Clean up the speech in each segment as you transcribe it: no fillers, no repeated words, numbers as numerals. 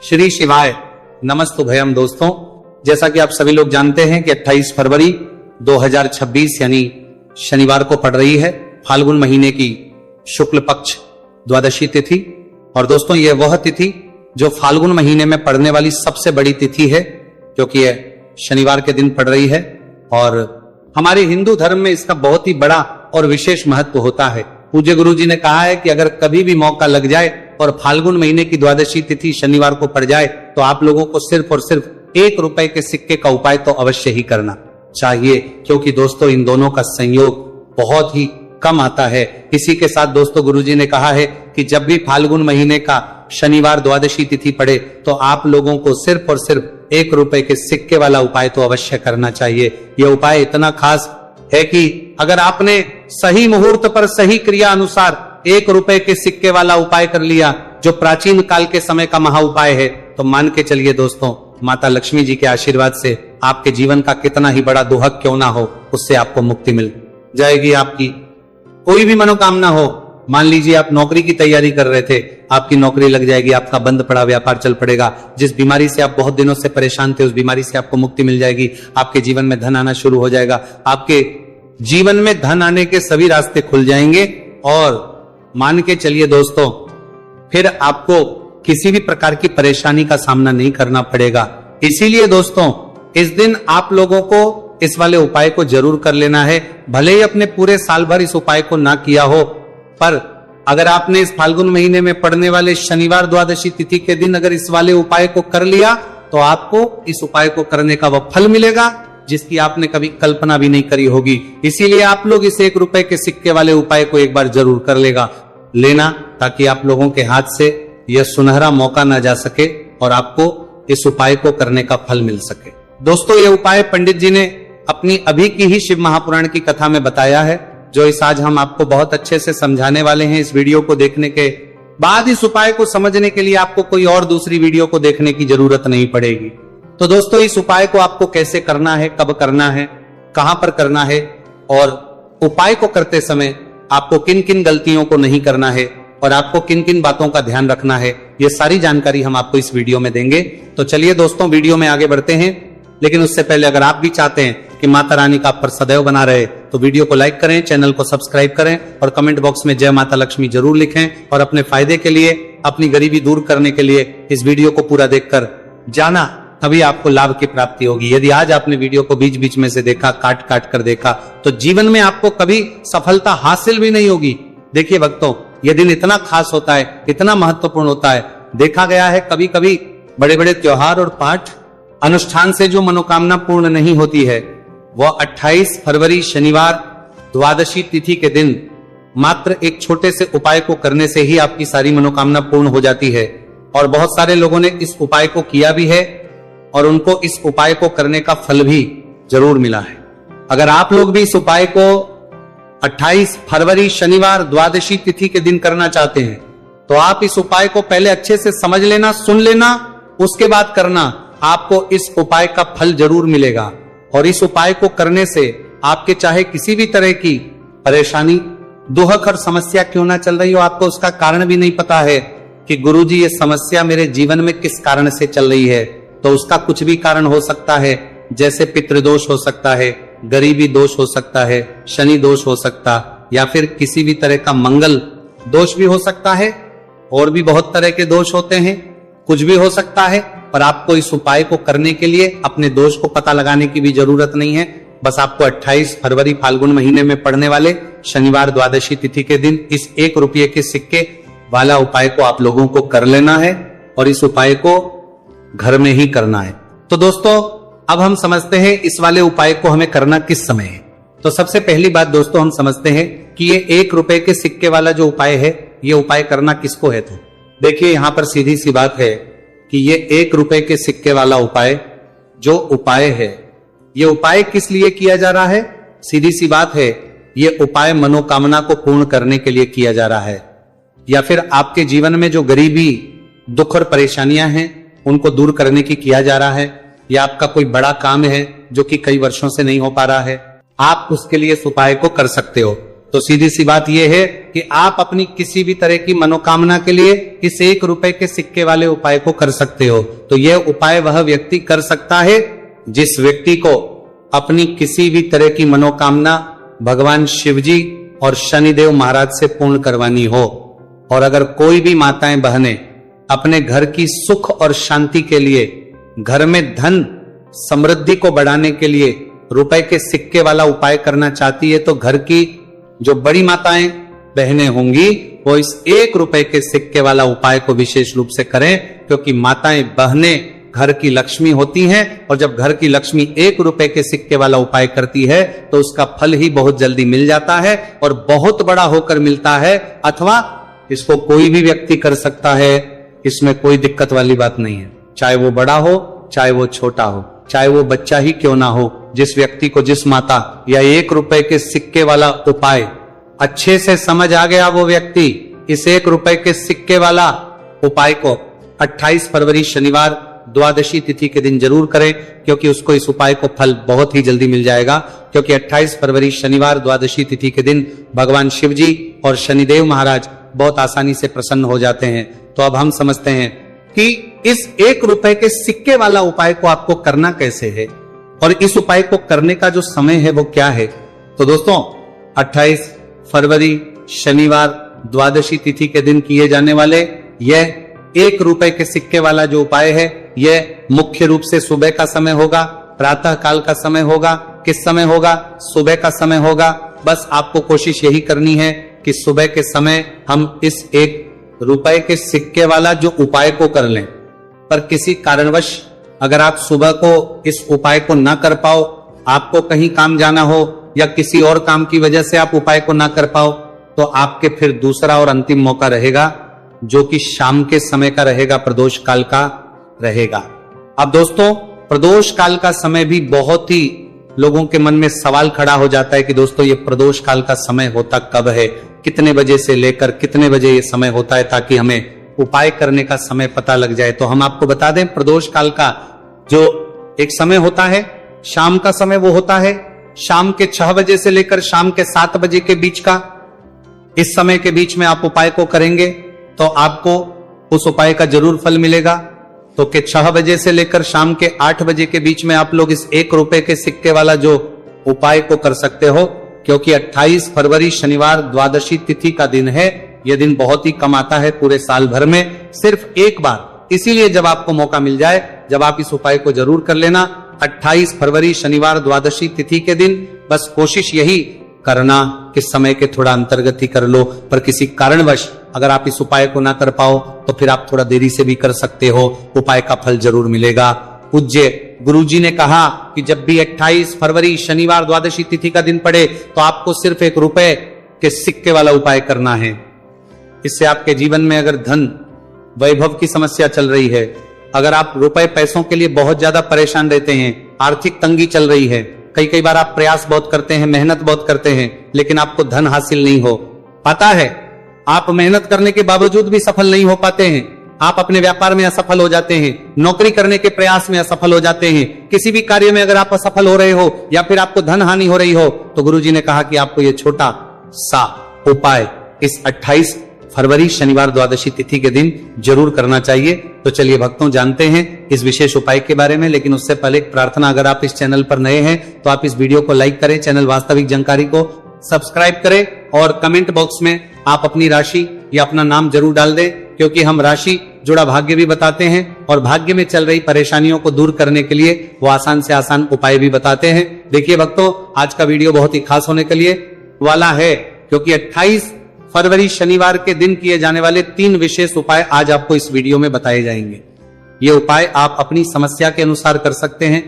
श्री शिवाय नमस्तुभयम। दोस्तों, जैसा कि आप सभी लोग जानते हैं कि 28 फरवरी 2026 यानी शनिवार को पड़ रही है फाल्गुन महीने की शुक्ल पक्ष द्वादशी तिथि। और दोस्तों, यह वह तिथि जो फाल्गुन महीने में पड़ने वाली सबसे बड़ी तिथि है, क्योंकि यह शनिवार के दिन पड़ रही है। और हमारे हिंदू धर्म में इसका बहुत ही बड़ा और विशेष महत्व होता है। पूज्य गुरु जी ने कहा है कि अगर कभी भी मौका लग जाए और फाल्गुन महीने की द्वादशी तिथि शनिवार को पड़ जाए तो आप लोगों को सिर्फ और सिर्फ 1 रुपए के सिक्के का उपाय तो अवश्य ही करना चाहिए, क्योंकि दोस्तों इन दोनों का संयोग बहुत ही कम आता है। इसी के साथ दोस्तों, गुरुजी ने कहा है कि जब भी फाल्गुन महीने का शनिवार द्वादशी तिथि पड़े तो आप लोगों को सिर्फ और सिर्फ 1 रुपए के सिक्के वाला उपाय तो अवश्य करना चाहिए। यह उपाय इतना खास है कि अगर आपने सही मुहूर्त पर सही क्रिया अनुसार 1 रुपए के सिक्के वाला उपाय कर लिया, जो प्राचीन काल के समय का महा उपाय है, तो मान के चलिए दोस्तों, माता लक्ष्मी जी के आशीर्वाद से आपके जीवन का कितना ही बड़ा दुहक क्यों ना हो, उससे आपको मुक्ति मिल जाएगी। आपकी कोई भी मनोकामना हो, मान लीजिए आप नौकरी की तैयारी कर रहे थे, आपकी नौकरी लग जाएगी, आपका बंद पड़ा व्यापार चल पड़ेगा। जिस बीमारी से आप बहुत दिनों से परेशान थे, उस बीमारी से आपको मुक्ति मिल जाएगी। आपके जीवन में धन आना शुरू हो जाएगा। आपके जीवन में धन आने के सभी रास्ते खुल जाएंगे। और मान के चलिए दोस्तों, फिर आपको किसी भी प्रकार की परेशानी का सामना नहीं करना पड़ेगा। इसीलिए दोस्तों, इस दिन आप लोगों को इस वाले उपाय को जरूर कर लेना है। भले ही अपने पूरे साल भर इस उपाय को ना किया हो, पर अगर आपने इस फाल्गुन महीने में पड़ने वाले शनिवार द्वादशी तिथि के दिन अगर इस वाले उपाय को कर लिया तो आपको इस उपाय को करने का वह फल मिलेगा जिसकी आपने कभी कल्पना भी नहीं करी होगी। इसीलिए आप लोग इस 1 रुपए के सिक्के वाले उपाय को एक बार जरूर कर लेना, ताकि आप लोगों के हाथ से यह सुनहरा मौका ना जा सके और आपको इस उपाय को करने का फल मिल सके। दोस्तों, यह उपाय पंडित जी ने अपनी अभी की ही शिव महापुराण की कथा में बताया है, जो इस आज हम आपको बहुत अच्छे से समझाने वाले हैं। इस वीडियो को देखने के बाद इस उपाय को समझने के लिए आपको कोई और दूसरी वीडियो को देखने की जरूरत नहीं पड़ेगी। तो दोस्तों, इस उपाय को आपको कैसे करना है, कब करना है, कहां पर करना है, और उपाय को करते समय आपको किन किन गलतियों को नहीं करना है और आपको किन किन बातों का ध्यान रखना है, यह सारी जानकारी हम आपको इस वीडियो में देंगे। तो चलिए दोस्तों, वीडियो में आगे बढ़ते हैं। लेकिन उससे पहले अगर आप भी चाहते हैं कि माता रानी का आप पर सदैव बना रहे, तो वीडियो को लाइक करें, चैनल को सब्सक्राइब करें और कमेंट बॉक्स में जय माता लक्ष्मी जरूर लिखें। और अपने फायदे के लिए, अपनी गरीबी दूर करने के लिए इस वीडियो को पूरा देखकर जाना, तभी आपको लाभ की प्राप्ति होगी। यदि आज आपने वीडियो को बीच बीच में से देखा, काट काट कर देखा, तो जीवन में आपको कभी सफलता हासिल भी नहीं होगी। देखिए भक्तों, यह दिन इतना खास होता है, इतना महत्वपूर्ण होता है। देखा गया है कभी कभी बड़े बड़े त्योहार और पाठ अनुष्ठान से जो मनोकामना पूर्ण नहीं होती है, वह 28 फरवरी शनिवार द्वादशी तिथि के दिन मात्र एक छोटे से उपाय को करने से ही आपकी सारी मनोकामना पूर्ण हो जाती है। और बहुत सारे लोगों ने इस उपाय को किया भी है और उनको इस उपाय को करने का फल भी जरूर मिला है। अगर आप लोग भी इस उपाय को 28 फरवरी शनिवार द्वादशी तिथि के दिन करना चाहते हैं, तो आप इस उपाय को पहले अच्छे से समझ लेना, सुन लेना, उसके बाद करना। आपको इस उपाय का फल जरूर मिलेगा। और इस उपाय को करने से आपके चाहे किसी भी तरह की परेशानी, दुहक और समस्या क्यों ना चल रही हो, आपको उसका कारण भी नहीं पता है कि गुरुजी ये समस्या मेरे जीवन में किस कारण से चल रही है, तो उसका कुछ भी कारण हो सकता है। जैसे पितृदोष हो सकता है, गरीबी दोष हो सकता है, शनि दोष हो सकता, या फिर किसी भी तरह का मंगल दोष भी हो सकता है। और भी बहुत तरह के दोष होते हैं, कुछ भी हो सकता है। पर आपको इस उपाय को करने के लिए अपने दोष को पता लगाने की भी जरूरत नहीं है। बस आपको 28 फरवरी फाल्गुन महीने में पड़ने वाले शनिवार द्वादशी तिथि के दिन इस 1 रुपये के सिक्के वाला उपाय को आप लोगों को कर लेना है और इस उपाय को घर में ही करना है। तो दोस्तों, अब हम समझते हैं इस वाले उपाय को हमें करना किस समय है। तो सबसे पहली बात दोस्तों, हम समझते हैं कि ये 1 रुपए के सिक्के वाला जो उपाय है, ये उपाय करना किसको है। तो देखिए, यहां पर सीधी सी बात है कि ये 1 रुपए के सिक्के वाला उपाय जो उपाय है, ये उपाय किस लिए किया जा रहा है। सीधी सी बात है, ये उपाय मनोकामना को पूर्ण करने के लिए किया जा रहा है, या फिर आपके जीवन में जो गरीबी, दुख और परेशानियां हैं उनको दूर करने की किया जा रहा है, या आपका कोई बड़ा काम है जो कि कई वर्षों से नहीं हो पा रहा है, आप उसके लिए इस उपाय को कर सकते हो। तो सीधी सी बात यह है कि आप अपनी किसी भी तरह की मनोकामना के लिए इस 1 रुपए के सिक्के वाले उपाय को कर सकते हो। तो यह उपाय वह व्यक्ति कर सकता है जिस व्यक्ति को अपनी किसी भी तरह की मनोकामना भगवान शिवजी और शनिदेव महाराज से पूर्ण करवानी हो। और अगर कोई भी माताएं बहनें अपने घर की सुख और शांति के लिए, घर में धन समृद्धि को बढ़ाने के लिए रुपए के सिक्के वाला उपाय करना चाहती है, तो घर की जो बड़ी माताएं बहनें होंगी वो इस 1 रुपए के सिक्के वाला उपाय को विशेष रूप से करें, क्योंकि माताएं बहनें घर की लक्ष्मी होती हैं और जब घर की लक्ष्मी 1 रुपए के सिक्के वाला उपाय करती है तो उसका फल ही बहुत जल्दी मिल जाता है और बहुत बड़ा होकर मिलता है। अथवा इसको कोई भी व्यक्ति कर सकता है, इसमें कोई दिक्कत वाली बात नहीं है। चाहे वो बड़ा हो, चाहे वो छोटा हो, चाहे वो बच्चा ही क्यों ना हो, जिस व्यक्ति को, जिस माता या 1 रुपए के सिक्के वाला उपाय अच्छे से समझ आ गया, वो व्यक्ति इस 1 रुपए के सिक्के वाला उपाय को 28 फरवरी शनिवार द्वादशी तिथि के दिन जरूर करें, क्योंकि उसको इस उपाय को फल बहुत ही जल्दी मिल जाएगा। क्योंकि 28 फरवरी शनिवार द्वादशी तिथि के दिन भगवान शिव जी और शनिदेव महाराज बहुत आसानी से प्रसन्न हो जाते हैं। तो अब हम समझते हैं कि इस 1 रुपए के सिक्के वाला उपाय को आपको करना कैसे है और इस उपाय को करने का जो समय है वो क्या है। तो दोस्तों 28 फरवरी शनिवार द्वादशी तिथि के दिन किए जाने वाले यह 1 रुपए के सिक्के वाला जो उपाय है, यह मुख्य रूप से सुबह का समय होगा, प्रातः काल का समय होगा। किस समय होगा? सुबह का समय होगा। बस आपको कोशिश यही करनी है कि सुबह के समय हम इस 1 रुपए के सिक्के वाला जो उपाय को कर लें। पर किसी कारणवश अगर आप सुबह को इस उपाय को ना कर पाओ, आपको कहीं काम जाना हो या किसी और काम की वजह से आप उपाय को ना कर पाओ, तो आपके फिर दूसरा और अंतिम मौका रहेगा, जो कि शाम के समय का रहेगा, प्रदोष काल का रहेगा। अब दोस्तों प्रदोष काल का समय भी बहुत ही लोगों के मन में सवाल खड़ा हो जाता है कि दोस्तों ये प्रदोष काल का समय होता कब है, कितने बजे से लेकर कितने बजे ये समय होता है, ताकि हमें उपाय करने का समय पता लग जाए। तो हम आपको बता दें, प्रदोष काल का जो एक समय होता है, शाम का समय, वो होता है शाम के 6 बजे से लेकर शाम के 7 बजे के बीच का। इस समय के बीच में आप उपाय को करेंगे तो आपको उस उपाय का जरूर फल मिलेगा। तो के 6 बजे से लेकर शाम के 8 बजे के बीच में आप लोग इस 1 रुपए के सिक्के वाला जो उपाय को कर सकते हो, क्योंकि 28 फरवरी शनिवार द्वादशी तिथि का दिन है। यह दिन बहुत ही कम आता है पूरे साल भर में, सिर्फ एक बार। इसीलिए जब आपको मौका मिल जाए, जब आप इस उपाय को जरूर कर लेना। 28 फरवरी शनिवार द्वादशी तिथि के दिन बस कोशिश यही करना कि समय के थोड़ा अंतर्गत ही कर लो। पर किसी कारणवश अगर आप इस उपाय को ना कर पाओ तो फिर आप थोड़ा देरी से भी कर सकते हो, उपाय का फल जरूर मिलेगा। पूज्य गुरुजी ने कहा कि जब भी 28 फरवरी शनिवार द्वादशी तिथि का दिन पड़े तो आपको सिर्फ 1 रुपए के सिक्के वाला उपाय करना है। इससे आपके जीवन में अगर धन वैभव की समस्या चल रही है, अगर आप रुपए पैसों के लिए बहुत ज्यादा परेशान रहते हैं, आर्थिक तंगी चल रही है, कई बार आप प्रयास बहुत करते हैं, मेहनत बहुत करते हैं, लेकिन आपको धन हासिल नहीं हो पाता है, आप मेहनत करने के बावजूद भी सफल नहीं हो पाते हैं, आप अपने व्यापार में असफल हो जाते हैं, नौकरी करने के प्रयास में असफल हो जाते हैं, किसी भी कार्य में अगर आप असफल हो रहे हो या फिर आपको धन हानि हो रही हो, तो गुरुजी ने कहा कि आपको यह छोटा सा उपाय इस 28 फरवरी शनिवार द्वादशी तिथि के दिन जरूर करना चाहिए। तो चलिए भक्तों, जानते हैं इस विशेष उपाय के बारे में। लेकिन उससे पहले एक प्रार्थना, अगर आप इस चैनल पर नए हैं तो आप इस वीडियो को लाइक करें, चैनल वास्तविक जानकारी को सब्सक्राइब करें और कमेंट बॉक्स में आप अपनी राशि या अपना नाम जरूर डाल दें, क्योंकि हम राशि जुड़ा भाग्य भी बताते हैं और भाग्य में चल रही परेशानियों को दूर करने के लिए वो आसान से आसान उपाय भी बताते हैं। देखिए भक्तों, आज का वीडियो बहुत ही खास होने के लिए वाला है, क्योंकि 28 फरवरी शनिवार के दिन किए जाने वाले 3 विशेष उपाय आज आपको इस वीडियो में बताए जाएंगे। ये उपाय आप अपनी समस्या के अनुसार कर सकते हैं।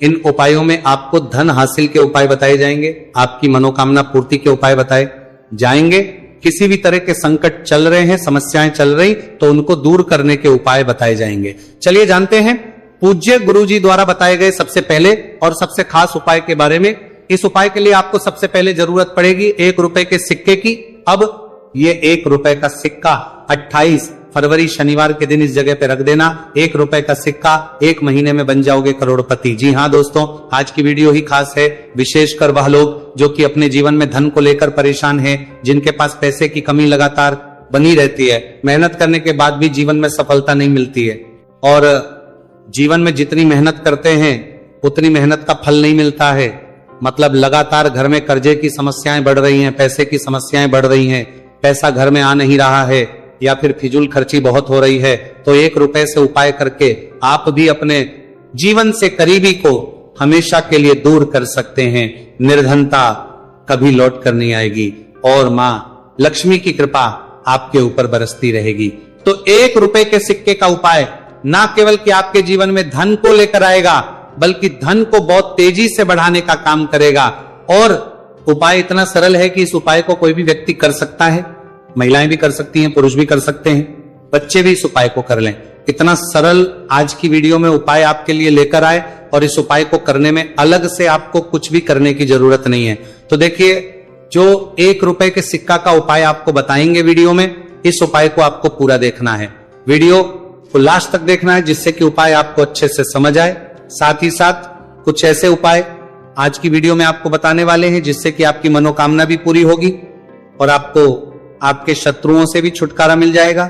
इन उपायों में आपको धन हासिल के उपाय बताए जाएंगे, आपकी मनोकामना पूर्ति के उपाय बताए जाएंगे, किसी भी तरह के संकट चल रहे हैं, समस्याएं चल रही, तो उनको दूर करने के उपाय बताए जाएंगे। चलिए जानते हैं पूज्य गुरुजी द्वारा बताए गए सबसे पहले और सबसे खास उपाय के बारे में। इस उपाय के लिए आपको सबसे पहले जरूरत पड़ेगी 1 रुपए के सिक्के की। अब ये 1 रुपए का सिक्का 28 फरवरी शनिवार के दिन इस जगह पे रख देना। 1 रुपए का सिक्का, 1 महीने में बन जाओगे करोड़पति। जी हाँ दोस्तों, आज की वीडियो ही खास है, विशेषकर वह लोग जो कि अपने जीवन में धन को लेकर परेशान हैं, जिनके पास पैसे की कमी लगातार बनी रहती है, मेहनत करने के बाद भी जीवन में सफलता नहीं मिलती है, और जीवन में जितनी मेहनत करते हैं उतनी मेहनत का फल नहीं मिलता है। मतलब लगातार घर में कर्जे की समस्याएं बढ़ रही हैं, पैसे की समस्याएं बढ़ रही हैं, पैसा घर में आ नहीं रहा है, या फिर फिजूल खर्ची बहुत हो रही है। तो 1 रुपए से उपाय करके आप भी अपने जीवन से करीबी को हमेशा के लिए दूर कर सकते हैं। निर्धनता कभी लौट कर नहीं आएगी और मां लक्ष्मी की कृपा आपके ऊपर बरसती रहेगी। तो 1 रुपए के सिक्के का उपाय ना केवल कि आपके जीवन में धन को लेकर आएगा, बल्कि धन को बहुत तेजी से बढ़ाने का काम करेगा। और उपाय इतना सरल है कि इस उपाय को कोई भी व्यक्ति कर सकता है, महिलाएं भी कर सकती हैं, पुरुष भी कर सकते हैं, बच्चे भी इस उपाय को कर लें। इतना सरल आज की वीडियो में उपाय आपके लिए लेकर आए, और इस उपाय को करने में अलग से आपको कुछ भी करने की जरूरत नहीं है। तो देखिए, जो 1 रुपए के सिक्का का उपाय आपको बताएंगे वीडियो में, इस उपाय को आपको पूरा देखना है, वीडियो को लास्ट तक देखना है, जिससे कि उपाय आपको अच्छे से समझ आए। साथ ही साथ कुछ ऐसे उपाय आज की वीडियो में आपको बताने वाले हैं जिससे कि आपकी मनोकामना भी पूरी होगी और आपको आपके शत्रुओं से भी छुटकारा मिल जाएगा।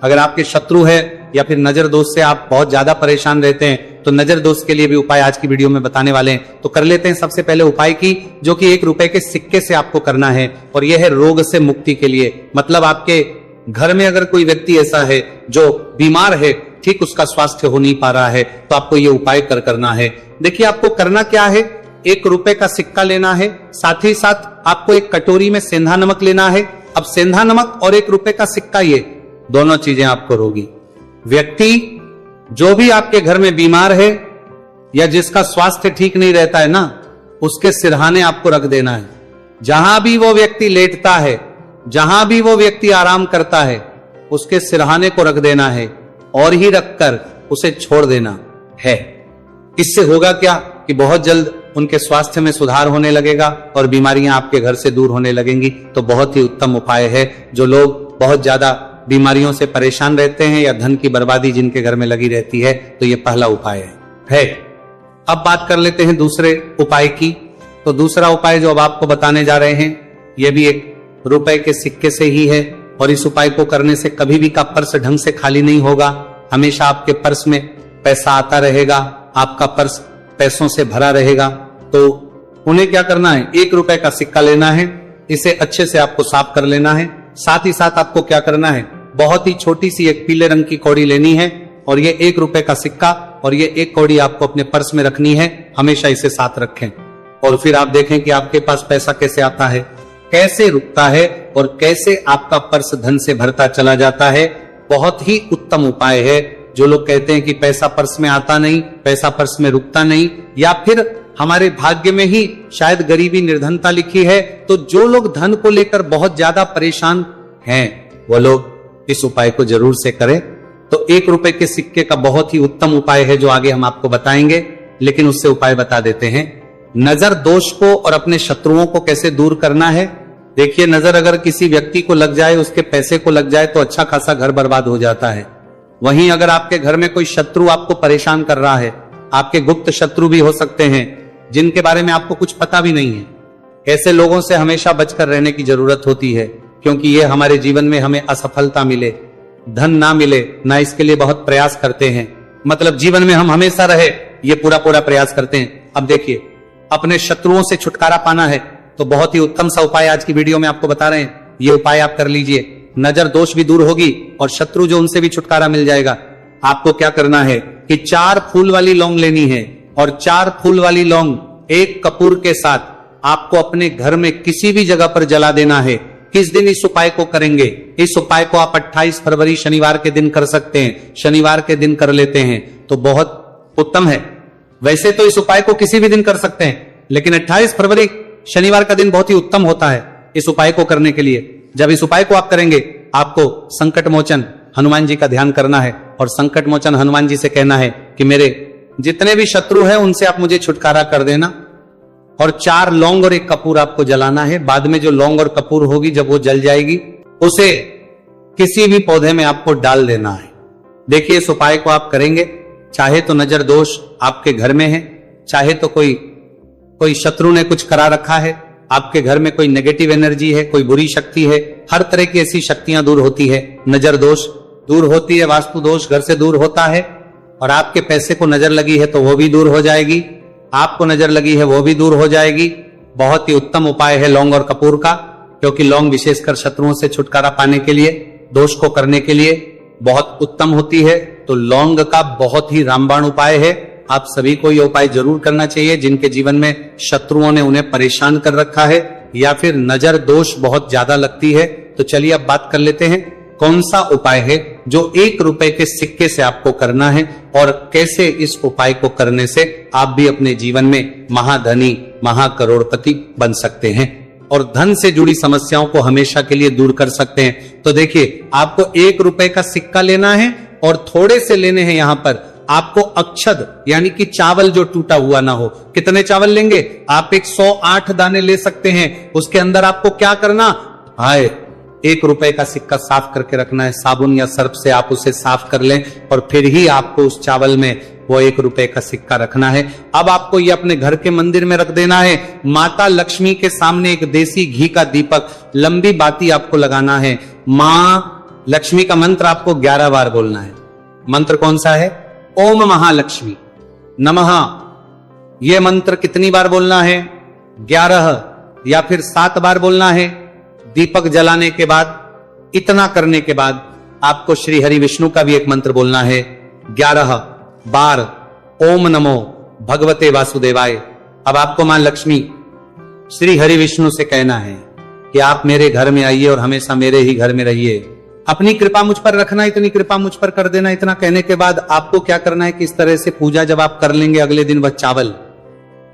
अगर आपके शत्रु है या फिर नजर दोष से आप बहुत ज्यादा परेशान रहते हैं, तो नजर दोष के लिए भी उपाय आज की वीडियो में बताने वाले हैं। तो कर लेते हैं सबसे पहले उपाय की, जो कि 1 रुपए के सिक्के से आपको करना है, और यह है रोग से मुक्ति के लिए। मतलब आपके घर में अगर कोई व्यक्ति ऐसा है जो बीमार है, ठीक उसका स्वास्थ्य हो नहीं पा रहा है, तो आपको ये उपाय करना है। देखिए, आपको करना क्या है, 1 रुपए का सिक्का लेना है, साथ ही साथ आपको एक कटोरी में सेंधा नमक लेना है। अब सेंधा नमक और 1 रुपए का सिक्का, ये दोनों चीजें आपको रोगी व्यक्ति जो भी आपके घर में बीमार है या जिसका स्वास्थ्य ठीक नहीं रहता है ना, उसके सिरहाने आपको रख देना है। जहां भी वो व्यक्ति लेटता है, जहां भी वो व्यक्ति आराम करता है, उसके सिरहाने को रख देना है और ही रखकर उसे छोड़ देना है। इससे होगा क्या कि बहुत जल्द उनके स्वास्थ्य में सुधार होने लगेगा और बीमारियां आपके घर से दूर होने लगेंगी। तो बहुत ही उत्तम उपाय है। जो लोग बहुत ज्यादा बीमारियों से परेशान रहते हैं या धन की बर्बादी जिनके घर में लगी रहती है, तो ये पहला उपाय है। अब बात कर लेते हैं दूसरे उपाय की। तो दूसरा उपाय जो अब आपको बताने जा रहे हैं, यह भी 1 रुपए के सिक्के से ही है, और इस उपाय को करने से कभी भी का पर्स ढंग से खाली नहीं होगा। हमेशा आपके पर्स में पैसा आता रहेगा, आपका पर्स पैसों से भरा रहेगा। तो उन्हें क्या करना है, 1 रुपए का सिक्का लेना है, इसे अच्छे से आपको साफ कर लेना है। साथ ही साथ आपको क्या करना है, बहुत ही छोटी सी एक पीले रंग की कौड़ी लेनी है, और ये 1 रुपए का सिक्का और ये 1 कौड़ी आपको अपने पर्स में रखनी है। हमेशा इसे साथ रखें, और फिर आप देखें कि आपके पास पैसा कैसे आता है, कैसे रुकता है, और कैसे आपका पर्स धन से भरता चला जाता है। बहुत ही उत्तम उपाय है। जो लोग कहते हैं कि पैसा पर्स में आता नहीं, पैसा पर्स में रुकता नहीं, या फिर हमारे भाग्य में ही शायद गरीबी निर्धनता लिखी है, तो जो लोग धन को लेकर बहुत ज्यादा परेशान हैं, वो लोग इस उपाय को जरूर से करें। तो 1 रुपए के सिक्के का बहुत ही उत्तम उपाय है जो आगे हम आपको बताएंगे, लेकिन उससे उपाय बता देते हैं। नजर दोष को और अपने शत्रुओं को कैसे दूर करना है। देखिए, नजर अगर किसी व्यक्ति को लग जाए, उसके पैसे को लग जाए, तो अच्छा खासा घर बर्बाद हो जाता है। वहीं अगर आपके घर में कोई शत्रु आपको परेशान कर रहा है, आपके गुप्त शत्रु भी हो सकते हैं जिनके बारे में आपको कुछ पता भी नहीं है, ऐसे लोगों से हमेशा बचकर रहने की जरूरत होती है, क्योंकि ये हमारे जीवन में हमें असफलता मिले, धन ना मिले ना, इसके लिए बहुत प्रयास करते हैं। मतलब जीवन में हम हमेशा रहे, ये पूरा प्रयास करते हैं। अब देखिए, अपने शत्रुओं से छुटकारा पाना है, तो बहुत ही उत्तम सा उपाय आज की वीडियो में आपको बता रहे हैं। ये उपाय आप कर लीजिए, नजर दोष भी दूर होगी और शत्रु जो उनसे भी छुटकारा मिल जाएगा। आपको क्या करना है कि 4 फूल वाली लौंग लेनी है, और 4 फूल वाली लौंग 1 कपूर के साथ आपको अपने घर में किसी भी जगह पर जला देना है। किस दिन इस उपाय को करेंगे? इस उपाय को आप 28 फरवरी शनिवार के दिन कर सकते हैं। शनिवार के दिन कर लेते हैं तो बहुत उत्तम है। वैसे तो इस उपाय को किसी भी दिन कर सकते हैं, लेकिन 28 फरवरी शनिवार का दिन बहुत ही उत्तम होता है इस उपाय को करने के लिए। जब इस उपाय को आप करेंगे, आपको संकट मोचन हनुमान जी का ध्यान करना है, और संकट मोचन हनुमान जी से कहना है कि मेरे जितने भी शत्रु हैं उनसे आप मुझे छुटकारा कर देना। और 4 लौंग और 1 कपूर आपको जलाना है। बाद में जो लौंग और कपूर होगी, जब वो जल जाएगी, उसे किसी भी पौधे में आपको डाल देना है। देखिए इस उपाय को आप करेंगे, चाहे तो नजर दोष आपके घर में है, चाहे तो कोई शत्रु ने कुछ करा रखा है, आपके घर में कोई नेगेटिव एनर्जी है, कोई बुरी शक्ति है, हर तरह की ऐसी शक्तियां दूर होती है। नजर दोष दूर होती है, वास्तु दोष घर से दूर होता है, और आपके पैसे को नजर लगी है तो वो भी दूर हो जाएगी, आपको नजर लगी है वो भी दूर हो जाएगी। बहुत ही उत्तम उपाय है लौंग और कपूर का, क्योंकि लौंग विशेषकर शत्रुओं से छुटकारा पाने के लिए, दोष को करने के लिए बहुत उत्तम होती है। तो लौंग का बहुत ही रामबाण उपाय है। आप सभी को यह उपाय जरूर करना चाहिए जिनके जीवन में शत्रुओं ने उन्हें परेशान कर रखा है या फिर नजर दोष बहुत ज्यादा लगती है। तो चलिए अब बात कर लेते हैं कौन सा उपाय है जो 1 रुपए के सिक्के से आपको करना है, और कैसे इस उपाय को करने से आप भी अपने जीवन में महाधनी महाकरोड़पति बन सकते हैं और धन से जुड़ी समस्याओं को हमेशा के लिए दूर कर सकते हैं। तो देखिए आपको 1 रुपए का सिक्का लेना है और थोड़े से लेने हैं। यहां पर आपको अक्षद यानी कि चावल जो टूटा हुआ ना हो। कितने चावल लेंगे आप? 108 दाने ले सकते हैं। उसके अंदर आपको क्या करना है, 1 रुपए का सिक्का साफ करके रखना है। साबुन या सर्फ से आप उसे साफ कर लें और फिर ही आपको उस चावल में वो 1 रुपए का सिक्का रखना है। अब आपको ये अपने घर के मंदिर में रख देना है। माता लक्ष्मी के सामने एक देसी घी का दीपक, लंबी बाती आपको लगाना है। मां लक्ष्मी का मंत्र आपको 11 बार बोलना है। मंत्र कौन सा है? ओम महालक्ष्मी नमः। यह मंत्र कितनी बार बोलना है? 11 या फिर 7 बार बोलना है। दीपक जलाने के बाद, इतना करने के बाद आपको श्री हरि विष्णु का भी एक मंत्र बोलना है 11 बार। ओम नमो भगवते वासुदेवाय। अब आपको मां लक्ष्मी श्री हरि विष्णु से कहना है कि आप मेरे घर में आइए और हमेशा मेरे ही घर में रहिए। अपनी कृपा मुझ पर रखना, इतनी कृपा मुझ पर कर देना। इतना कहने के बाद आपको क्या करना है कि इस तरह से पूजा जब आप कर लेंगे, अगले दिन वह चावल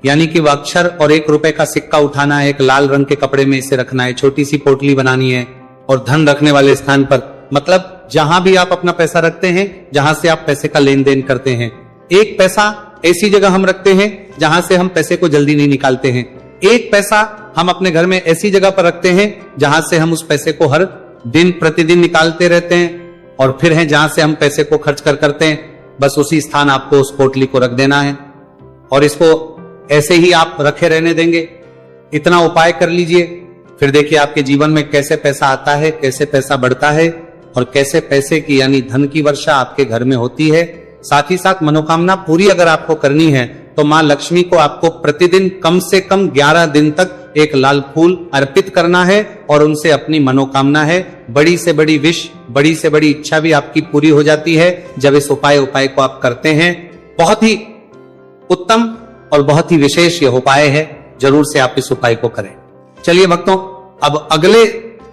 यानी कि वह अक्षर और 1 रुपए का सिक्का उठाना है। एक लाल रंग के कपड़े में इसे रखना है, छोटी सी पोटली बनानी है और धन रखने वाले स्थान पर, मतलब जहां भी आप अपना पैसा रखते हैं, जहां से आप पैसे का लेन देन करते हैं। 1 पैसा ऐसी जगह हम रखते हैं जहां से हम पैसे को जल्दी नहीं निकालते हैं। 1 पैसा हम अपने घर में ऐसी जगह पर रखते हैं जहां से हम उस पैसे को हर दिन प्रतिदिन निकालते रहते हैं, और फिर है जहां से हम पैसे को खर्च करते हैं। बस उसी स्थान आपको उस पोटली को रख देना है और इसको ऐसे ही आप रखे रहने देंगे। इतना उपाय कर लीजिए, फिर देखिए आपके जीवन में कैसे पैसा आता है, कैसे पैसा बढ़ता है और कैसे पैसे की यानी धन की वर्षा आपके घर में होती है। साथ ही साथ मनोकामना पूरी अगर आपको करनी है तो मां लक्ष्मी को आपको प्रतिदिन कम से कम 11 दिन तक एक लाल फूल अर्पित करना है और उनसे अपनी मनोकामना है, बड़ी से बड़ी विश, बड़ी से बड़ी इच्छा भी आपकी पूरी हो जाती है जब इस उपाय को आप करते हैं। बहुत ही उत्तम और बहुत ही विशेष यह उपाय है, जरूर से आप इस उपाय को करें। चलिए भक्तों, अब अगले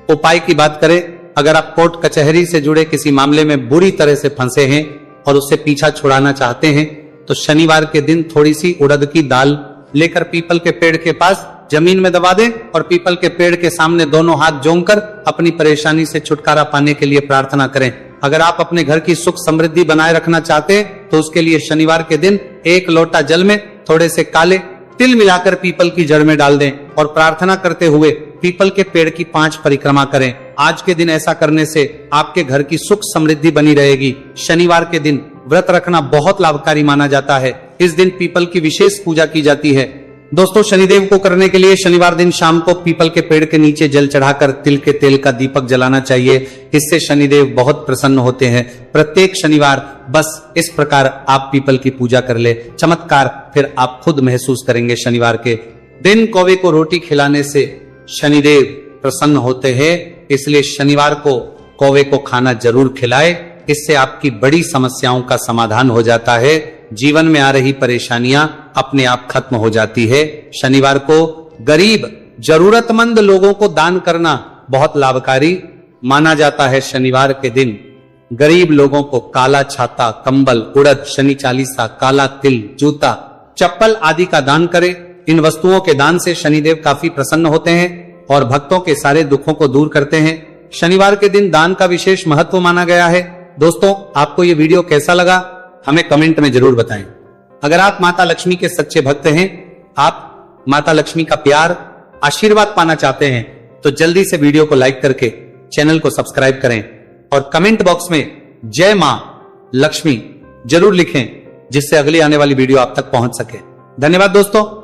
उपाय की बात करें। अगर आप कोर्ट कचहरी से जुड़े किसी मामले में बुरी तरह से फंसे हैं और उससे पीछा छुड़ाना चाहते हैं तो शनिवार के दिन थोड़ी सी उड़द की दाल लेकर पीपल के पेड़ के पास जमीन में दबा दें और पीपल के पेड़ के सामने दोनों हाथ जोड़कर अपनी परेशानी से छुटकारा पाने के लिए प्रार्थना करें। अगर आप अपने घर की सुख समृद्धि बनाए रखना चाहते हैं तो उसके लिए शनिवार के दिन 1 लोटा जल में थोड़े से काले तिल मिलाकर पीपल की जड़ में डाल दें और प्रार्थना करते हुए पीपल के पेड़ की 5 परिक्रमा करें। आज के दिन ऐसा करने से आपके घर की सुख समृद्धि बनी रहेगी। शनिवार के दिन व्रत रखना बहुत लाभकारी माना जाता है। इस दिन पीपल की विशेष पूजा की जाती है। दोस्तों, शनिदेव को करने के लिए शनिवार दिन शाम को पीपल के पेड़ के नीचे जल चढ़ाकर तिल के तेल का दीपक जलाना चाहिए। इससे शनिदेव बहुत प्रसन्न होते हैं। प्रत्येक शनिवार बस इस प्रकार आप पीपल की पूजा कर ले, चमत्कार फिर आप खुद महसूस करेंगे। शनिवार के दिन कौवे को रोटी खिलाने से शनिदेव प्रसन्न होते हैं, इसलिए शनिवार को कौवे को खाना जरूर खिलाए। इससे आपकी बड़ी समस्याओं का समाधान हो जाता है। जीवन में आ रही परेशानियां अपने आप खत्म हो जाती है। शनिवार को गरीब जरूरतमंद लोगों को दान करना बहुत लाभकारी माना जाता है। शनिवार के दिन गरीब लोगों को काला छाता, कंबल, उड़द, शनि चालीसा, काला तिल, जूता, चप्पल आदि का दान करें। इन वस्तुओं के दान से शनिदेव काफी प्रसन्न होते हैं और भक्तों के सारे दुखों को दूर करते हैं। शनिवार के दिन दान का विशेष महत्व माना गया है। दोस्तों, आपको ये वीडियो कैसा लगा हमें कमेंट में जरूर बताएं। अगर आप माता लक्ष्मी के सच्चे भक्त हैं, आप माता लक्ष्मी का प्यार, आशीर्वाद पाना चाहते हैं तो जल्दी से वीडियो को लाइक करके चैनल को सब्सक्राइब करें और कमेंट बॉक्स में जय मां लक्ष्मी जरूर लिखें, जिससे अगली आने वाली वीडियो आप तक पहुंच सके। धन्यवाद दोस्तों।